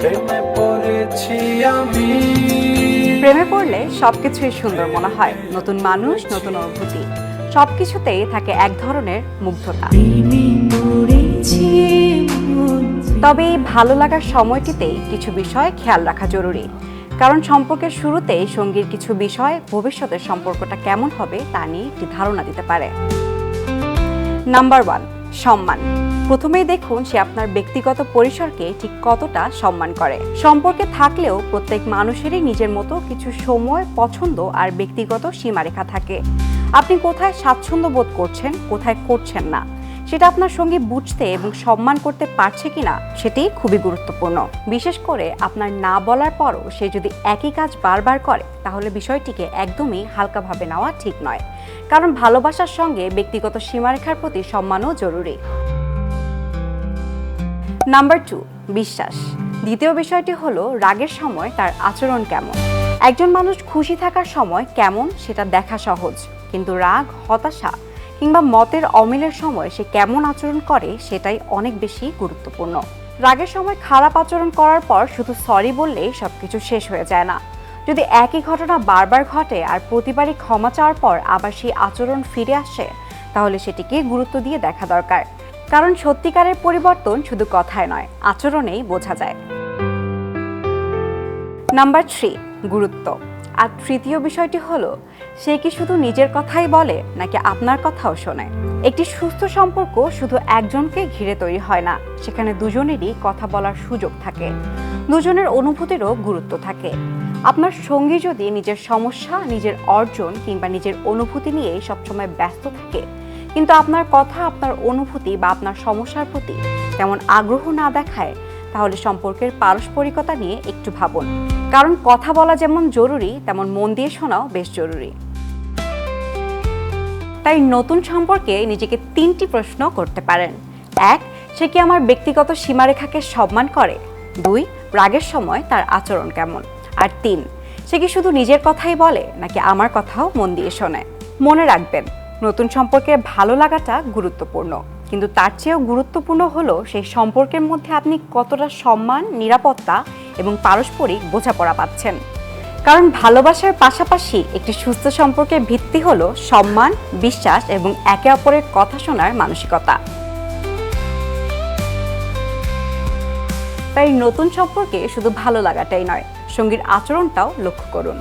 প্রেমে পড়েছি আমি। প্রেমে পড়লে সবকিছুই সুন্দর মনে হয়, নতুন মানুষ, নতুন অনুভূতি, সবকিছুতেই থাকে এক ধরনের মুগ্ধতা। তবে এই ভালো লাগার সময়টিতেই কিছু বিষয় খেয়াল রাখা জরুরি, কারণ সম্পর্কের শুরুতেই সঙ্গীর কিছু বিষয় ভবিষ্যতের সম্পর্কটা কেমন হবে তা নিয়ে একটি ধারণা দিতে পারে। নাম্বার 1, সম্মান। প্রথমেই দেখুন সে আপনার ব্যক্তিগত পরিসরকে ঠিক কতটা সম্মান করে। সম্পর্কে থাকলেও প্রত্যেক মানুষেরই নিজের মতো কিছু সময়, পছন্দ আর ব্যক্তিগত সীমারেখা থাকে। আপনি কোথায় স্বাচ্ছন্দ্য বোধ করছেন, কোথায় করছেন না, সেটা আপনার সঙ্গী বুঝতে এবং সম্মান করতে পারছে কিনা সেটি খুবই গুরুত্বপূর্ণ। বিশেষ করে আপনার না বলার পরও সে যদি একই কাজ বারবার করে, তাহলে বিষয়টিকে একদমই হালকাভাবে নেওয়া ঠিক নয়, কারণ ভালোবাসার সঙ্গে ব্যক্তিগত সীমারেখার প্রতি সম্মানও জরুরি। নাম্বার 2, বিশ্বাস। দ্বিতীয় বিষয়টি হলো রাগের সময় তার আচরণ কেমন। একজন মানুষ খুশি থাকার সময় কেমন সেটা দেখা সহজ, কিন্তু রাগ, হতাশা কিংবা মতের অমিলের সময় সে কেমন আচরণ করে সেটাই অনেক বেশি গুরুত্বপূর্ণ। রাগের সময় খারাপ আচরণ করার পর শুধু সরি বললেই সবকিছু শেষ হয়ে যায় না। যদি একই ঘটনা বারবার ঘটে আর প্রতিবারই ক্ষমা চাওয়ার পর আবার সেই আচরণ ফিরে আসে, তাহলে সেটিকে গুরুত্ব দিয়ে দেখা দরকার, কারণ সত্যিকারের পরিবর্তন শুধু কথায় নয়, আচরণেই বোঝা যায়। নাম্বার 3, গুরুত্ব। আর তৃতীয় বিষয়টি হলো সে কি শুধু নিজের কথাই বলে নাকি আপনার কথাও শোনে। একটি সুস্থ সম্পর্ক শুধু একজনকে ঘিরে তৈরি হয় না, সেখানে দুজনেরই কথা বলার সুযোগ থাকে, দুজনের অনুভূতিরও গুরুত্ব থাকে। আপনার সঙ্গী যদি নিজের সমস্যা, নিজের অর্জন কিংবা নিজের অনুভূতি নিয়ে সবসময় ব্যস্ত থাকে, কিন্তু আপনার কথা, আপনার অনুভূতি বা আপনার সমস্যার প্রতি তেমন আগ্রহ না দেখায়, তাহলে সম্পর্কের পারস্পরিকতা নিয়ে একটু ভাবুন, কারণ কথা বলা যেমন জরুরি, তেমন মন দিয়ে শোনাও বেশ জরুরি। তাই নতুন সম্পর্কে নিজেকে 3টি প্রশ্ন করতে পারেন। 1, সে কি আমার ব্যক্তিগত সীমারেখাকে সম্মান করে? 2, রাগের সময় তার আচরণ কেমন? আর 3, সে কি শুধু নিজের কথাই বলে নাকি আমার কথাও মন দিয়ে শোনে? মনে রাখবেন, নতুন সম্পর্কের ভালো লাগাটা গুরুত্বপূর্ণ, কিন্তু তার চেয়েও গুরুত্বপূর্ণ হলো সেই সম্পর্কের মধ্যে আপনি কতটা সম্মান, নিরাপত্তা এবং পারস্পরিক বোঝাপড়া পাচ্ছেন। কারণ ভালোবাসার পাশাপাশি একটি সুস্থ সম্পর্কের ভিত্তি হলো সম্মান, বিশ্বাস এবং একে অপরের কথা শোনার মানসিকতা। তাই নতুন সম্পর্কে শুধু ভালো লাগাটাই নয়, সঙ্গীর আচরণটাও লক্ষ্য করুন।